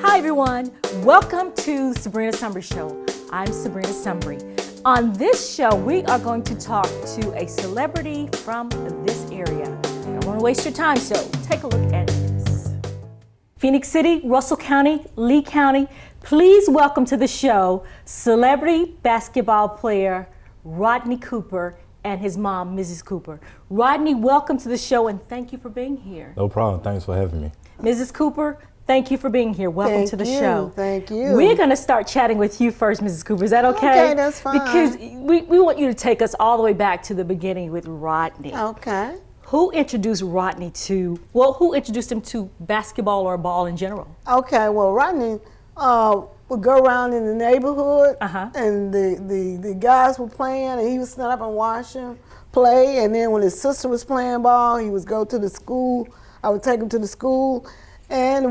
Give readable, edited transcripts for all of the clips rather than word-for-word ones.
Hi everyone, welcome to Sabrina Sumbry Show. I'm Sabrina Sumbry. On this show, we are going to talk to a celebrity from this area. I don't want to waste your time, so take a look at this. Phoenix City, Russell County, Lee County, please welcome to the show celebrity basketball player Rodney Cooper and his mom, Mrs. Cooper. Rodney, welcome to the show and thank you for being here. No problem. Thanks for having me. Mrs. Cooper, thank you for being here. Welcome to the show. Thank you. We're going to start chatting with you first, Mrs. Cooper. Is that okay? Okay, that's fine. Because we want you to take us all the way back to the beginning with Rodney. Okay. Who introduced Rodney to, who introduced him to basketball or ball in general? Okay, well, Rodney would go around in the neighborhood, and the guys were playing, and he would stand up and watch them play. And then when his sister was playing ball, he would go to the school. I would take him to the school, and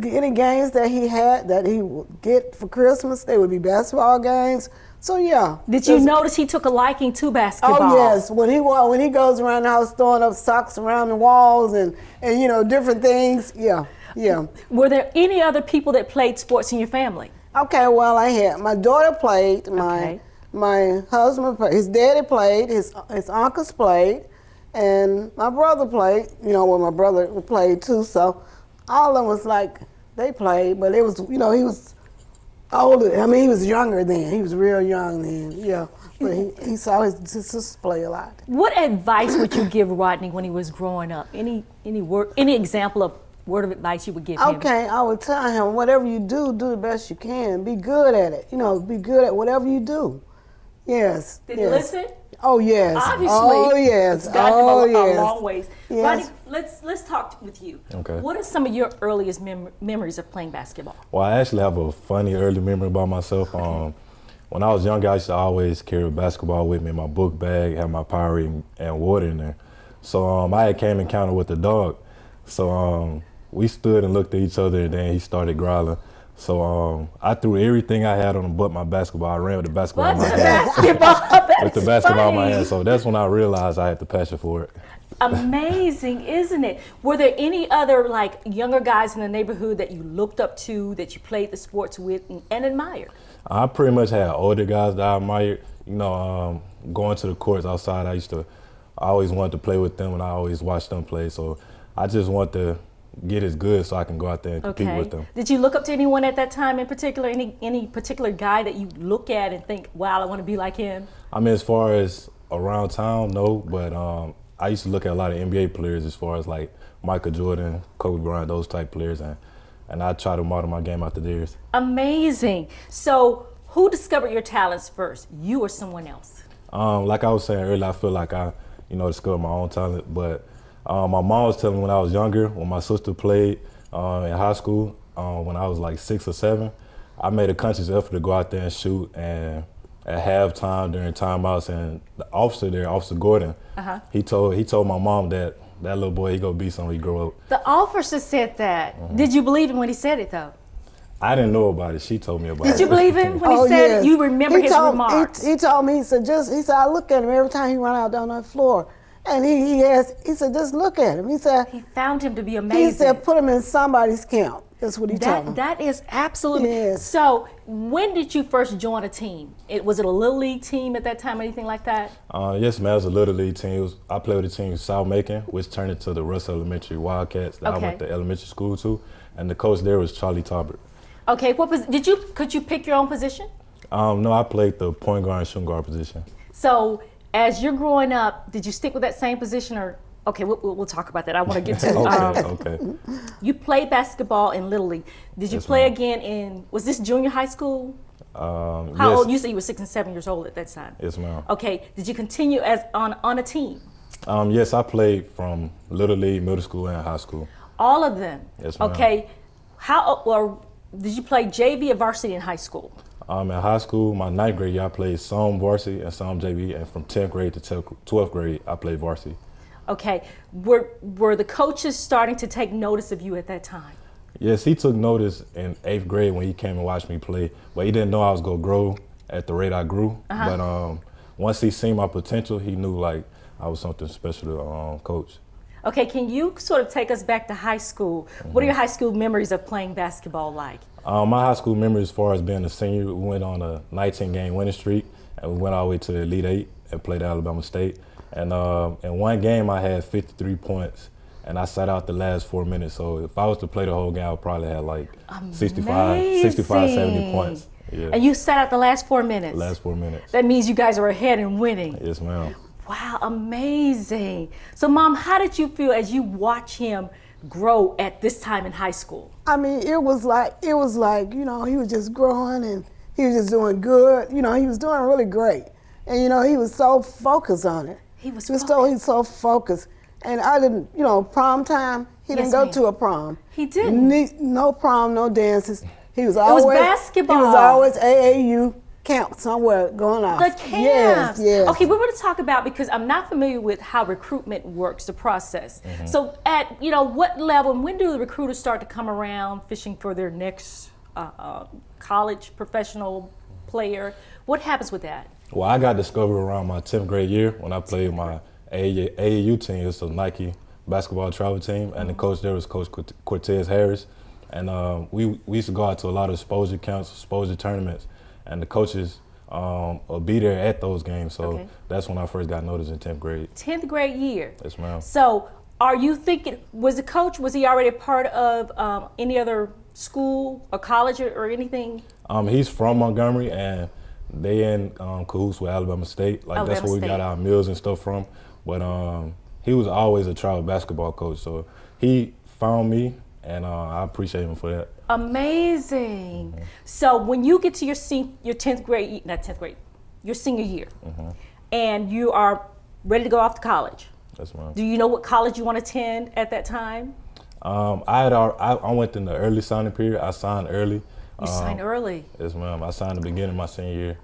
any games that he had that he would get for Christmas, they would be basketball games. So yeah. Did you notice he took a liking to basketball? Oh yes, when he goes around the house throwing up socks around the walls and you know different things. Yeah. Were there any other people that played sports in your family? Okay, well I had my daughter played, my husband played, his daddy played, his uncles played, and my brother played. You know, well my brother played too. So all of them was like they played, but it was he was older. I mean, he was younger then. He was real young then. Yeah, but he saw his sisters play a lot. What advice would you give Rodney when he was growing up? Any example of word of advice you would give him? Okay, I would tell him whatever you do the best you can. Be good at it. Be good at whatever you do. Yes. Did he listen? Oh yes. Obviously. Oh yes. It's gotten him a long ways. Yes. Rodney, let's talk with you. Okay. What are some of your earliest memories of playing basketball? Well, I actually have a funny early memory about myself. When I was younger, I used to always carry a basketball with me in my book bag, have my Powerade and water in there. So I had came encounter with the dog. So we stood and looked at each other, and then he started growling. So I threw everything I had on him but my basketball. I ran with the basketball in my hand. With the basketball in my hand. So that's when I realized I had the passion for it. Amazing, isn't it? Were there any other younger guys in the neighborhood that you looked up to, that you played the sports with and admired? I pretty much had older guys that I admired. Going to the courts outside, I always wanted to play with them, and I always watched them play. So I just want to get as good so I can go out there and compete with them. Did you look up to anyone at that time in particular? Any particular guy that you look at and think, wow, I want to be like him? I mean, as far as around town, no, but I used to look at a lot of NBA players as far as like Michael Jordan, Kobe Bryant, those type players, and I try to model my game after theirs. Amazing. So who discovered your talents first, you or someone else? Like I was saying earlier, I feel like I discovered my own talent, but my mom was telling me when I was younger, when my sister played in high school, when I was like 6 or 7, I made a conscious effort to go out there and shoot. And at halftime, during timeouts, and the officer there, Officer Gordon, he told my mom that little boy, he gonna be something when he grow up. The officer said that. Did you believe him when he said it though? I didn't know about it. She told me about it. Did you believe him when he said it? You remember his remarks? He told me, he said, I look at him every time he run out down on the floor. And he said, just look at him. He said he found him to be amazing. He said, put him in somebody's camp. That's what he told me. That is absolutely. Yes. So when did you first join a team? Was it a little league team at that time, anything like that? Yes, man, it was a little league team. I played with a team in South Macon, which turned into the Russell Elementary Wildcats that I went to elementary school to. And the coach there was Charlie Talbert. Okay, could you pick your own position? No, I played the point guard and shooting guard position. So as you're growing up, did you stick with that same position or? Okay, we'll talk about that. I want to get to. Okay. You played basketball in Little League. Did you play again was this junior high school? How old? You said you were 6 and 7 years old at that time. Yes, ma'am. Okay. Did you continue as on a team? Yes, I played from Little League, middle school, and high school. All of them. Yes, ma'am. Okay. Did you play JV or varsity in high school? In high school, my 9th grade year, I played some varsity and some JV, and from 10th grade to 12th grade, I played varsity. Okay. Were the coaches starting to take notice of you at that time? Yes, he took notice in 8th grade when he came and watched me play, but he didn't know I was going to grow at the rate I grew. But once he seen my potential, he knew I was something special to coach. Okay, can you sort of take us back to high school? What are your high school memories of playing basketball like? My high school memories, as far as being a senior, we went on a 19-game winning streak, and we went all the way to the Elite Eight and played Alabama State. And in one game, I had 53 points, and I sat out the last 4 minutes. So if I was to play the whole game, I would probably have like 65, 70 points. Yeah. And you sat out the last 4 minutes? The last 4 minutes. That means you guys were ahead and winning. Yes, ma'am. Wow, amazing. So, Mom, how did you feel as you watch him grow at this time in high school? I mean, it was like, you know, he was just growing and he was just doing good. You know, he was doing really great. And, you know, he was so focused on it. He was so focused. And I didn't, you know, prom time, he didn't go to a prom. He didn't? No prom, no dances. He was always, it was basketball. He was always AAU camp somewhere going off. The camps. Yes. Okay, we want to talk about, because I'm not familiar with how recruitment works, the process. So at, you know, what level, and when do the recruiters start to come around fishing for their next college professional player? What happens with that? Well, I got discovered around my 10th grade year when I played my AAU team. It's a Nike basketball travel team, and the coach there was Coach Cortez Harris. And we used to go out to a lot of exposure camps, exposure tournaments, and the coaches will be there at those games. So that's when I first got noticed in 10th grade. 10th grade year. Yes, ma'am. So are you thinking, was the coach, was he already a part of any other school or college or anything? He's from Montgomery, and they in cahoots with Alabama State. Like that's where we got our meals and stuff from. But he was always a travel basketball coach. So he found me, and I appreciate him for that. Amazing. So when you get to your 10th grade, not 10th grade, your senior year, and you are ready to go off to college. Yes, ma'am. Do you know what college you want to attend at that time? I went in the early signing period. I signed early. You signed early? Yes, ma'am. I signed at the beginning of my senior year.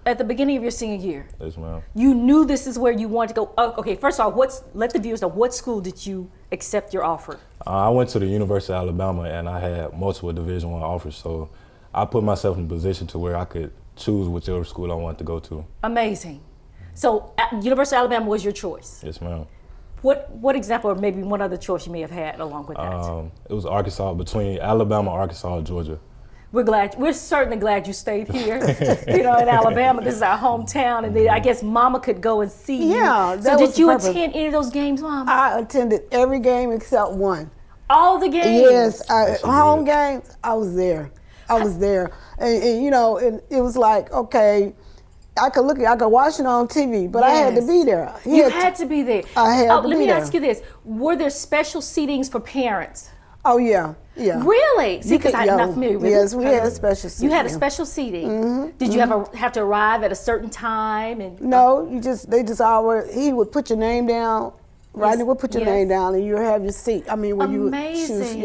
At the beginning of your senior year? Yes, ma'am. You knew this is where you wanted to go. Oh, okay, first of all, let the viewers know, what school did you accept your offer? I went to the University of Alabama, and I had multiple Division I offers. So I put myself in a position to where I could choose whichever school I wanted to go to. Amazing. So University of Alabama was your choice? Yes, ma'am. What example, or maybe one other choice you may have had along with that? It was Arkansas, between Alabama, Arkansas, and Georgia. We're certainly glad you stayed here, you know, in Alabama. This is our hometown, and then I guess Mama could go and see you. Yeah, so did you attend any of those games, Mom? I attended every game except one. All the games? Yes, home games, I was there. And you know, it was like, okay, I could watch it on TV, but I had to be there. You had to be there. I had to be there. Let me ask you this. Were there special seatings for parents? Oh, yeah. Really? See, because I'm not familiar with it. Yes, we had a special seating. You had a special seating? Did you have to arrive at a certain time? And no, he would put your name down. Rodney would put your name down, and you would have your seat. I mean, when you would choose,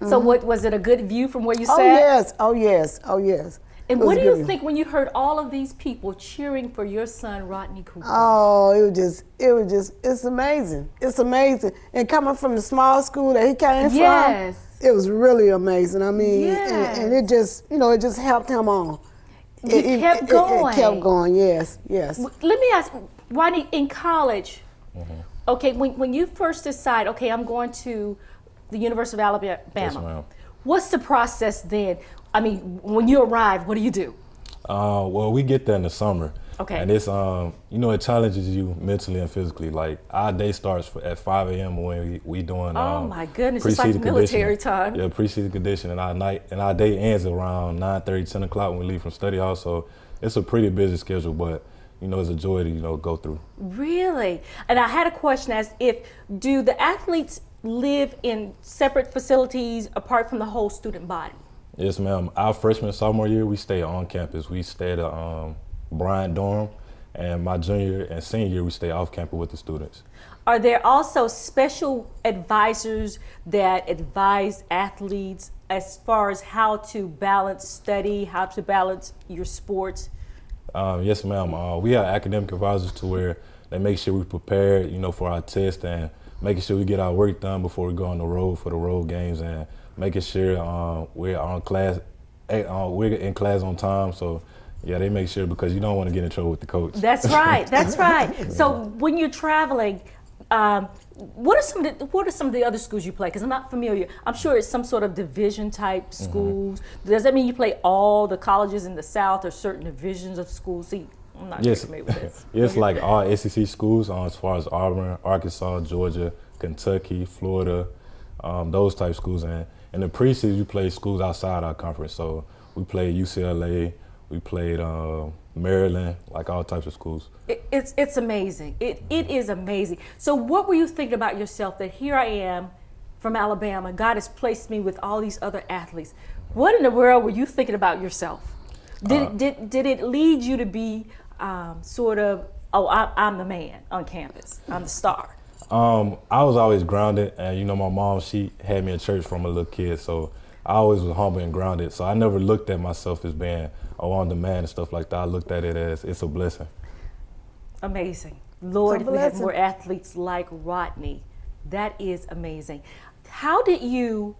So was it a good view from where you sat? Oh, yes. And what do you think when you heard all of these people cheering for your son, Rodney Cooper? Oh, it's amazing. It's amazing. And coming from the small school that he came from, it was really amazing. I mean, and it just, you know, it just helped him on. It kept going. It kept going, yes. Let me ask, Rodney, in college, okay, when you first decide, okay, I'm going to the University of Alabama, yes, what's the process then? I mean, when you arrive, what do you do? Well, we get there in the summer. Okay. And it's, you know, it challenges you mentally and physically. Like, our day starts at 5 a.m. when we doing oh my goodness, it's like military time. Yeah, preseason conditioning. And our day ends around 9:30, 10 o'clock when we leave from study hall. So it's a pretty busy schedule, but you know, it's a joy to, you know, go through. Really? And I had a question do the athletes live in separate facilities apart from the whole student body? Yes, ma'am. Our freshman and sophomore year, we stay on campus. We stay at Bryant dorm, and my junior and senior year, we stay off campus with the students. Are there also special advisors that advise athletes as far as how to balance study, how to balance your sports? Yes, ma'am. We have academic advisors to where they make sure we prepare, you know, for our test, and making sure we get our work done before we go on the road for the road games, and making sure we're in class on time. So yeah, they make sure, because you don't want to get in trouble with the coach. That's right. So when you're traveling, What are some of the other schools you play? Because I'm not familiar. I'm sure it's some sort of division type schools. Does that mean you play all the colleges in the South or certain divisions of schools? See, I'm not very familiar with this. Yes, like all SEC schools, as far as Auburn, Arkansas, Georgia, Kentucky, Florida, those type schools. And in the preseason, you play schools outside our conference. So we played UCLA, we played Maryland, like all types of schools. It's amazing. It is amazing. So what were you thinking about yourself that here I am from Alabama, God has placed me with all these other athletes. What in the world were you thinking about yourself? Did it lead you to be sort of, oh, I'm the man on campus, I'm the star? I was always grounded, and you know, my mom, she had me in church from a little kid, so I always was humble and grounded. So I never looked at myself as being, oh, I'm the man and stuff like that. I looked at it as it's a blessing. Amazing. Lord, if we had more athletes like Rodney, that is amazing. How did you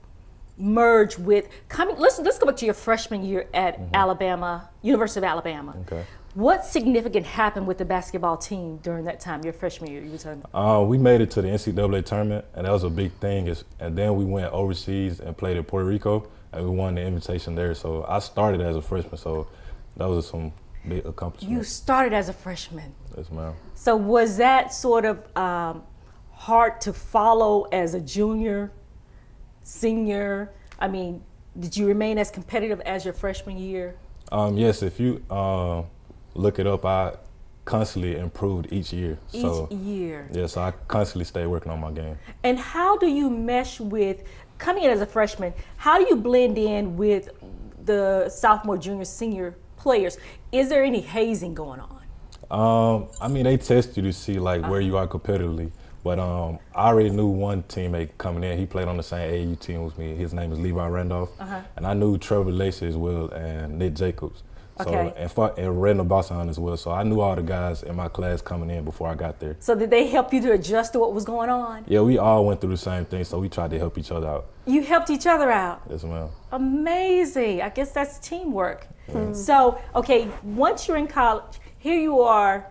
merge with let's go back to your freshman year at Alabama, University of Alabama. Okay. What significant happened with the basketball team during that time, your freshman year? You were talking about? We made it to the NCAA tournament, and that was a big thing. And then we went overseas and played at Puerto Rico, and we won the invitation there. So I started as a freshman, so that was some big accomplishment. You started as a freshman. Yes, ma'am. So was that sort of hard to follow as a junior, senior? I mean, did you remain as competitive as your freshman year? Yes, if you look it up, I constantly improved each year. Each year. Yeah, so I constantly stay working on my game. And how do you mesh with, coming in as a freshman, how do you blend in with the sophomore, junior, senior players? Is there any hazing going on? I mean, they test you to see like where you are competitively. But I already knew one teammate coming in. He played on the same AAU team with me. His name is Levi Randolph. And I knew Trevor Lacey as well and Nick Jacobs. So, and Randall Bosson as well. So I knew all the guys in my class coming in before I got there. So did they help you to adjust to what was going on? Yeah, we all went through the same thing, so we tried to help each other out. You helped each other out? Yes, ma'am. Amazing. I guess that's teamwork. So, okay, once you're in college, here you are,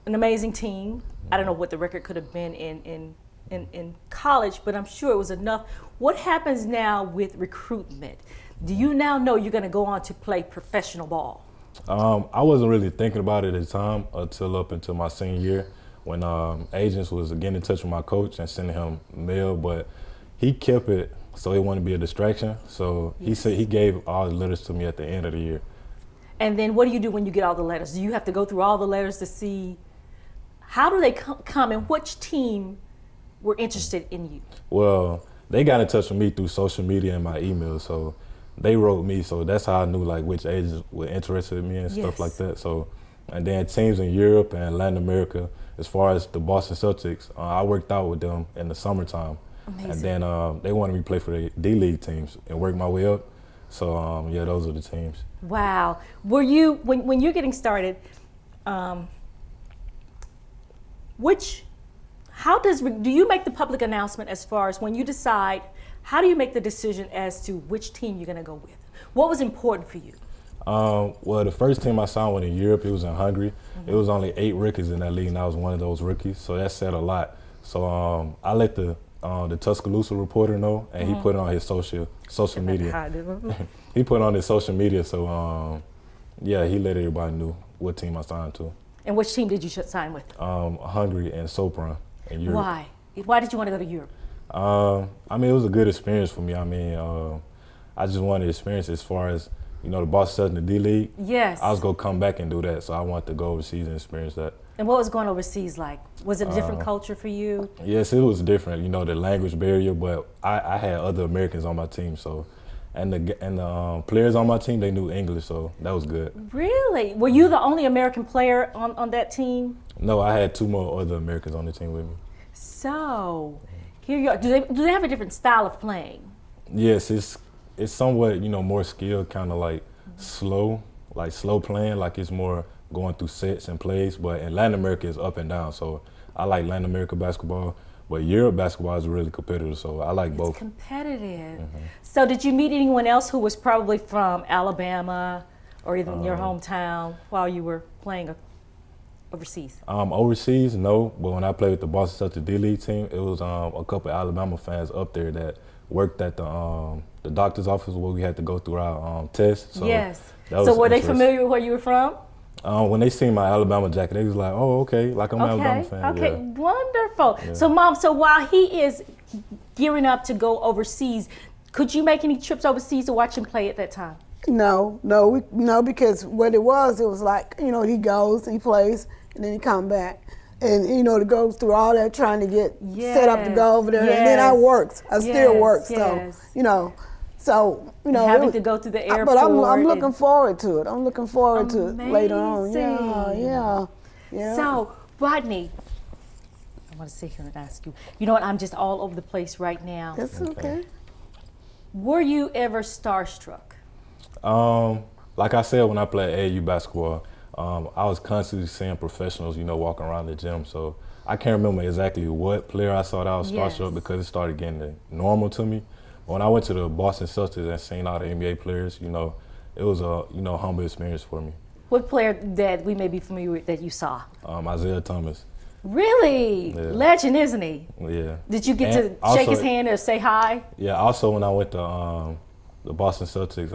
an amazing team. I don't know what the record could have been in college, but I'm sure it was enough. What happens now with recruitment? Do you now know you're going to go on to play professional ball? I wasn't really thinking about it at the time until my senior year when agents was getting in touch with my coach and sending him mail, but he kept it so it wouldn't be a distraction. So he said he gave all the letters to me at the end of the year. And then what do you do when you get all the letters? Do you have to go through all the letters to see how do they come and which team were interested in you? Well, they got in touch with me through social media and my email, so they wrote me, so that's how I knew like which agents were interested in me and stuff like that. So, and then teams in Europe and Latin America, as far as the Boston Celtics, I worked out with them in the summertime. Amazing. And then they wanted me to play for the D-League teams and work my way up. So yeah, those are the teams. Wow. Were you, when you're getting started, do you make the public announcement as far as when you decide, how do you make the decision as to which team you're going to go with? What was important for you? Well, the first team I signed with in Europe, it was in Hungary. It was only 8 rookies in that league, and I was one of those rookies, so that said a lot. So I let the Tuscaloosa reporter know, and he put it on his social media. He put it on his social media, so yeah, he let everybody know what team I signed to. And which team did you sign with? Hungary and Sopron in Europe. Why? Why did you want to go to Europe? I mean, it was a good experience for me. I mean, I just wanted to experience as far as, you know, the Boston Celtics in the D-League. Yes. I was going to come back and do that, so I wanted to go overseas and experience that. And what was going overseas like? Was it a different culture for you? Yes, it was different, you know, the language barrier, but I had other Americans on my team, so, and the players on my team, they knew English, so that was good. Really? Were you the only American player on that team? No, I had 2 more other Americans on the team with me. So, here you are. Do they have a different style of playing? Yes, it's somewhat, you know, more skilled, kind of like slow playing, like it's more going through sets and plays, but in Latin America it's up and down, so I like Latin America basketball, but Europe basketball is really competitive, so I like both. It's competitive. So did you meet anyone else who was probably from Alabama or even your hometown while you were playing overseas? Overseas, no. But when I played with the Boston Celtics D-League team, it was a couple of Alabama fans up there that worked at the doctor's office where we had to go through our tests. So yes. So were they familiar with where you were from? When they seen my Alabama jacket, they was like, "Oh, okay, like I'm an Alabama fan." Okay, yeah. Wonderful. Yeah. So, Mom, so while he is gearing up to go overseas, could you make any trips overseas to watch him play at that time? No, because what it was like, you know, he goes, he plays, and then he come back. And, you know, to go through all that trying to get set up to go over there. Yes. And then I worked. I still work. So, Yes. you know, having to go through the airport. But I'm looking forward to it. I'm looking forward to it later on. Yeah. So, Rodney, I want to sit here and ask you. You know what? I'm just all over the place right now. That's okay. Were you ever starstruck? Like I said, when I played AAU basketball, I was constantly seeing professionals, you know, walking around the gym. So I can't remember exactly what player I saw that I was starstruck because it started getting normal to me. When I went to the Boston Celtics and seen all the NBA players, you know, it was a humble experience for me. What player that we may be familiar with that you saw? Isaiah Thomas. Really? Yeah. Legend, isn't he? Yeah. Did you get to shake his hand or say hi? Yeah. Also, when I went to the Boston Celtics,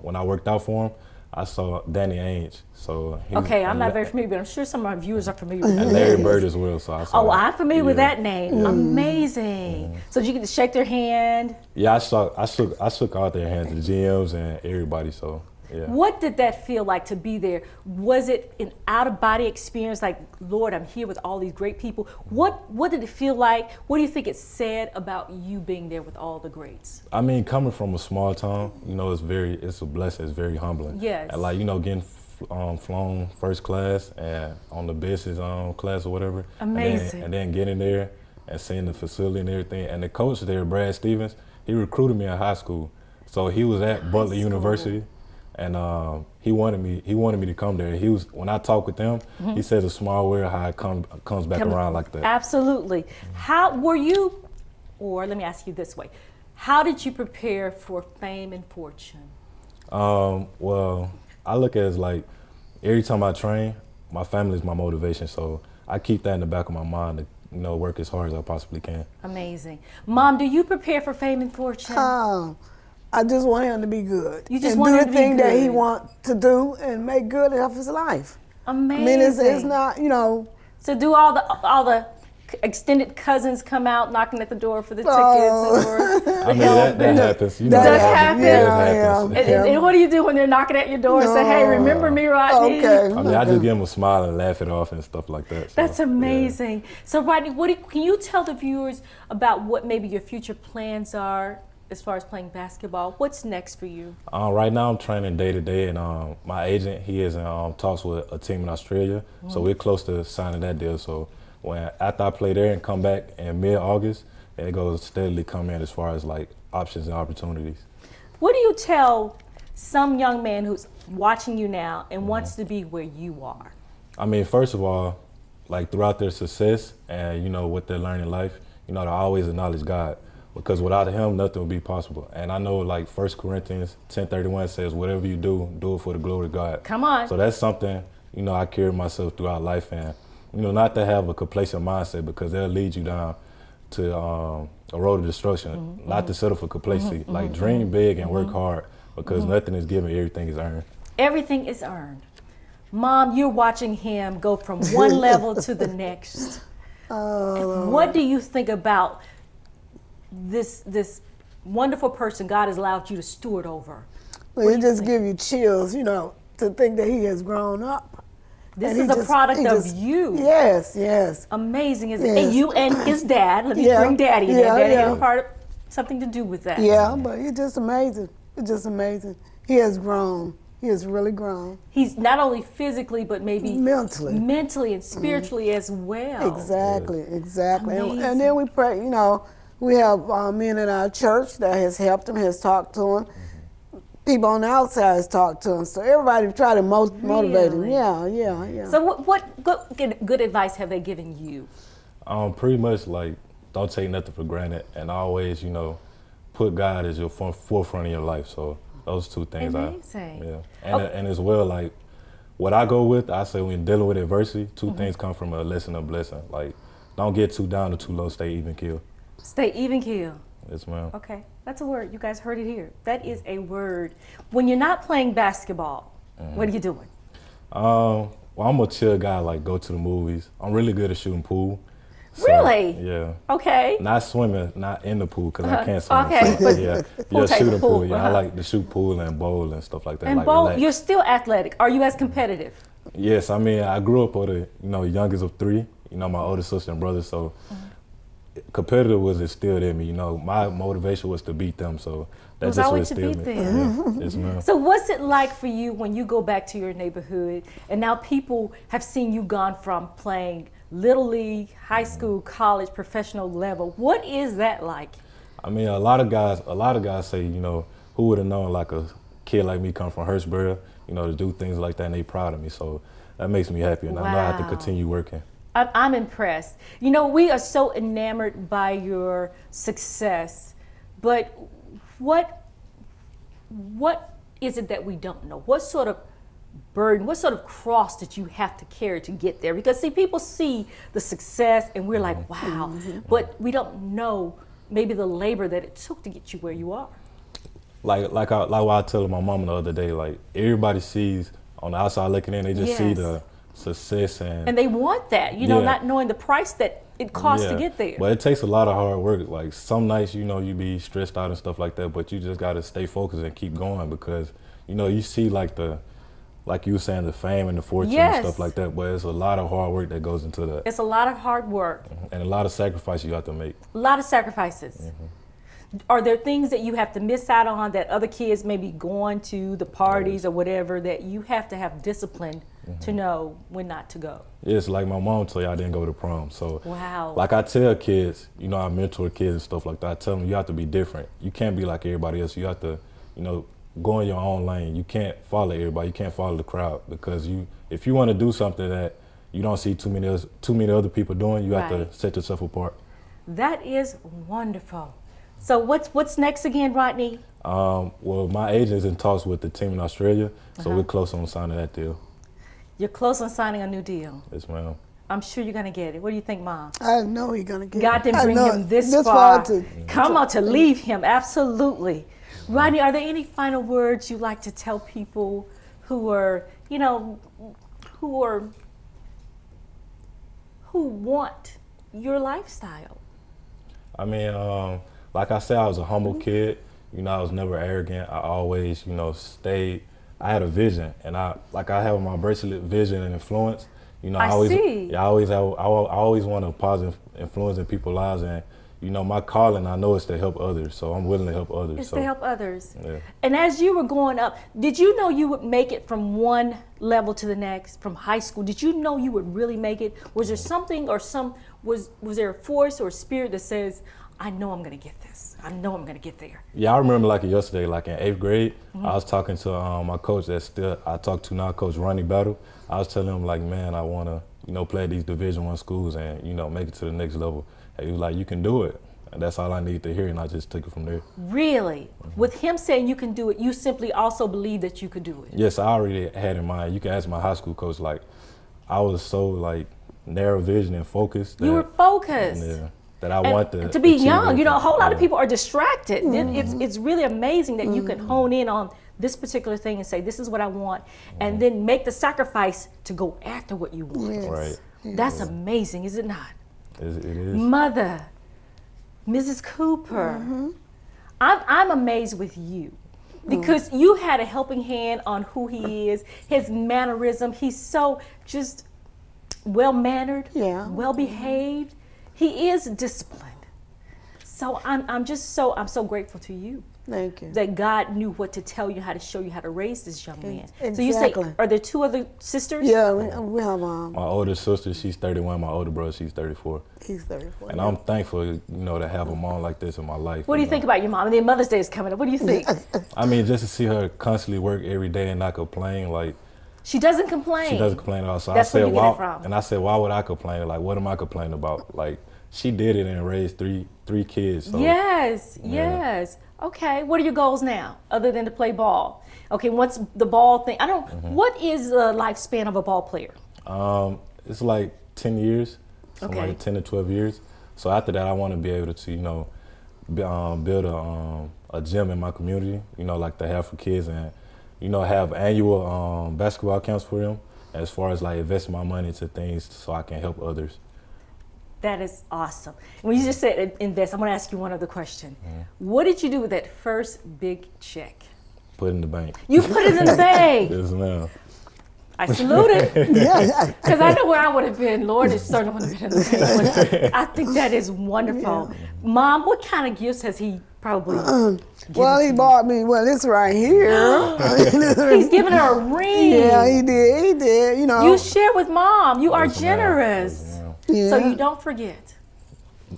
when I worked out for him, I saw Danny Ainge. So I'm not very familiar, but I'm sure some of our viewers are familiar with and him. Larry Bird as well. So I saw I'm familiar with that name. Amazing. So did you get to shake their hand? Yeah, I shook all their hands, the GMs and everybody. So yeah. What did that feel like to be there? Was it an out-of-body experience? Like, Lord, I'm here with all these great people. What did it feel like? What do you think it said about you being there with all the greats? I mean, coming from a small town, you know, it's a blessing. It's very humbling. Yes. And like, you know, getting flown first class and on the business class or whatever. Amazing. And then getting there and seeing the facility and everything. And the coach there, Brad Stevens, he recruited me in high school. So he was at Butler University. And he wanted me to come there. When I talked with him, he says a small world how it comes back around like that. Absolutely. How were you, or let me ask you this way, how did you prepare for fame and fortune? Well, I look at it as like every time I train, my family is my motivation. So I keep that in the back of my mind to, you know, work as hard as I possibly can. Amazing. Mom, do you prepare for fame and fortune? I just want him to be good. You just want him to be good. And do the thing that he wants to do and make good of his life. Amazing. I mean, it's not, you know. So do all the extended cousins come out knocking at the door for the tickets? Or I mean, that happens. You know, that happens? Yeah. And what do you do when they're knocking at your door and say, hey, remember me, Rodney? Okay. I mean, I just give them a smile and laugh it off and stuff like that. So, that's amazing. Yeah. So, Rodney, can you tell the viewers about what maybe your future plans are as far as playing basketball? What's next for you? Right now I'm training day to day, and my agent, he is in talks with a team in Australia, so we're close to signing that deal. So after I play there and come back in mid-August, and it goes steadily come in as far as like options and opportunities. What do you tell some young man who's watching you now and wants to be where you are? I mean, first of all, like throughout their success and, you know, what they're learning in life, you know, to always acknowledge God. Because without him, nothing would be possible. And I know, like 1 Corinthians 10:31 says, whatever you do, do it for the glory of God. Come on. So that's something, you know, I carry myself throughout life. And, you know, not to have a complacent mindset, because they'll lead you down to a road of destruction. Not to settle for complacency. Like dream big and work hard, because nothing is given, everything is earned. Everything is earned. Mom, you're watching him go from one level to the next. What do you think about this wonderful person God has allowed you to steward over? Well, it just gives you chills, you know, to think that he has grown up. This is a product of you. Yes, yes. Amazing, isn't it? And you and his dad. Let me bring Daddy in there. Daddy had a part of something to do with that. Yeah, but it's just amazing. It's just amazing. He has grown. He has really grown. He's not only physically, but maybe mentally and spiritually as well. Exactly, exactly. And then we pray, you know, we have men in our church that has helped him, has talked to him. People on the outside has talked to him. So everybody try to motivate him. Yeah. So what good advice have they given you? Pretty much like, don't take nothing for granted, and always, you know, put God as your forefront of your life. So those two things. Amazing. And as well, like, what I go with, I say when dealing with adversity, two things come from a lesson and blessing. Like, don't get too down or too low, stay even keel. Stay even keel. Yes, ma'am. Okay, that's a word. You guys heard it here. That is a word. When you're not playing basketball, what are you doing? Well, I'm a chill guy, like go to the movies. I'm really good at shooting pool. So, Really? Yeah. Okay. Not swimming, not in the pool, because I can't swim. Okay, so, but yeah, pool yeah, type shooting pool, pool. Yeah, I like to shoot pool and bowl and stuff like that. And like, bowl, relax. you're still athletic. Are you as competitive? Yes, I mean, I grew up with youngest of three. My older sister and brother, so competitive was instilled in me. My motivation was to beat them, so that was just always was to instilled beat me. them. Yeah, yes, ma'am. So what's it like for you when you go back to your neighborhood and now people have seen you gone from playing little league, high school, college, professional level? What is that like? I mean, a lot of guys say, who would have known like a kid like me come from Hurstboro, to do things like that, and they proud of me. So that makes me happy, and I know I have to continue working. I'm impressed. We are so enamored by your success, but what is it that we don't know? What sort of burden, what sort of cross did you have to carry to get there? Because see, people see the success and we're like, wow, but we don't know maybe the labor that it took to get you where you are. Like what I told my mama the other day, like everybody sees on the outside looking in, they just see the success and they want that, not knowing the price that it costs to get there. But it takes a lot of hard work. Like some nights, you be stressed out and stuff like that, but you just got to stay focused and keep going because, you see like you were saying, the fame and the fortune and stuff like that, but it's a lot of hard work that goes into that. It's a lot of hard work. And a lot of sacrifices you have to make. A lot of sacrifices. Are there things that you have to miss out on that other kids may be going to the parties or whatever that you have to have discipline to know when not to go? Yes, like my mom told you, I didn't go to prom. So wow. Like I tell kids, I mentor kids and stuff like that. I tell them you have to be different. You can't be like everybody else. You have to, go in your own lane. You can't follow everybody. You can't follow the crowd because if you want to do something that you don't see too many other people doing, you have to set yourself apart. That is wonderful. So what's next again, Rodney? Well, my agent is in talks with the team in Australia, so we're close on signing that deal. You're close on signing a new deal. Yes, ma'am. I'm sure you're going to get it. What do you think, Mom? I know he's going to get it. God didn't bring him this far. To leave him, absolutely. Rodney, are there any final words you'd like to tell people who are, who want your lifestyle? I mean, like I said, I was a humble kid. I was never arrogant. I always, stayed. I had a vision, and I have my bracelet, vision and influence. I always want a positive influence in people's lives, and my calling, I know, is to help others. So I'm willing to help others. It's to help others. Yeah. And as you were growing up, did you know you would make it from one level to the next, from high school? Did you know you would really make it? Was there something or was there a force or a spirit that says, I know I'm going to get this. I know I'm going to get there. Yeah, I remember like yesterday, like in 8th grade, I was talking to my coach I talk to now, Coach Rodney Battle. I was telling him like, man, I want to, play at these Division I schools and, make it to the next level. And he was like, you can do it. And that's all I need to hear, and I just took it from there. Really? With him saying you can do it, you simply also believe that you could do it? Yes, I already had in mind. You can ask my high school coach, like, I was so like narrow vision and focused. You were focused. Yeah. That I want to be young. A whole lot of people are distracted. It's really amazing that you can hone in on this particular thing and say, this is what I want, and then make the sacrifice to go after what you want. Yes. Right. That's amazing, is it not? It is. Mother, Mrs. Cooper, I'm amazed with you because you had a helping hand on who he is, his mannerism. He's so just well-mannered, well-behaved. He is disciplined. So I'm so grateful to you. Thank you. That God knew what to tell you, how to show you how to raise this young man. Exactly. So you say, are there two other sisters? Yeah, we have my older sister, she's 31. My older brother, she's 34. He's 34. And I'm thankful, to have a mom like this in my life. What do you think about your mom? And then Mother's Day is coming up. What do you think? I mean, just to see her constantly work every day and not complain, like. She doesn't complain. She doesn't complain at all. So That's I said, where you get it from. And I said, why would I complain? Like, what am I complaining about? Like, she did it and raised three kids. So, yes. Okay, what are your goals now, other than to play ball? Okay, what's the ball thing? I don't. What is the lifespan of a ball player? It's like 10 years, something Okay. like 10 to 12 years. So after that, I want to be able to, build a gym in my community, like to have for kids and, have annual basketball camps for them. As far as like investing my money into things so I can help others. That is awesome. When you just said invest, I'm going to ask you one other question. What did you do with that first big check? Put it in the bank. You put it in the bank. Yes, ma'am. I salute it. Yeah. Because I know where I would have been. Lord, it certainly would have been in the bank. I think that is wonderful. Yeah. Mom, what kind of gifts has he probably Well, he bought me, this right here. He's giving her a ring. Yeah, he did, You share with Mom. You are Yes, ma'am. generous. Yes, ma'am. Yeah. So you don't forget.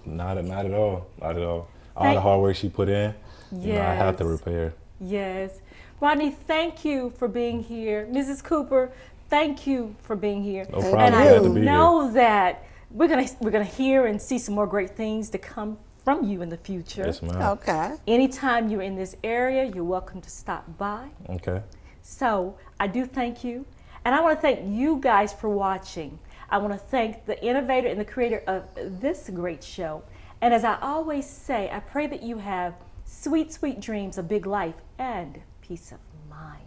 Not at all. Not at all. All the hard work she put in, I have to repay her. Yes. Rodney, thank you for being here. Mrs. Cooper, thank you for being here. No problem. And Glad I to be know that we're gonna hear and see some more great things to come from you in the future. Yes, ma'am. Okay. Anytime you're in this area, you're welcome to stop by. Okay. So I do thank you. And I want to thank you guys for watching. I want to thank the innovator and the creator of this great show. And as I always say, I pray that you have sweet, sweet dreams, a big life, and peace of mind.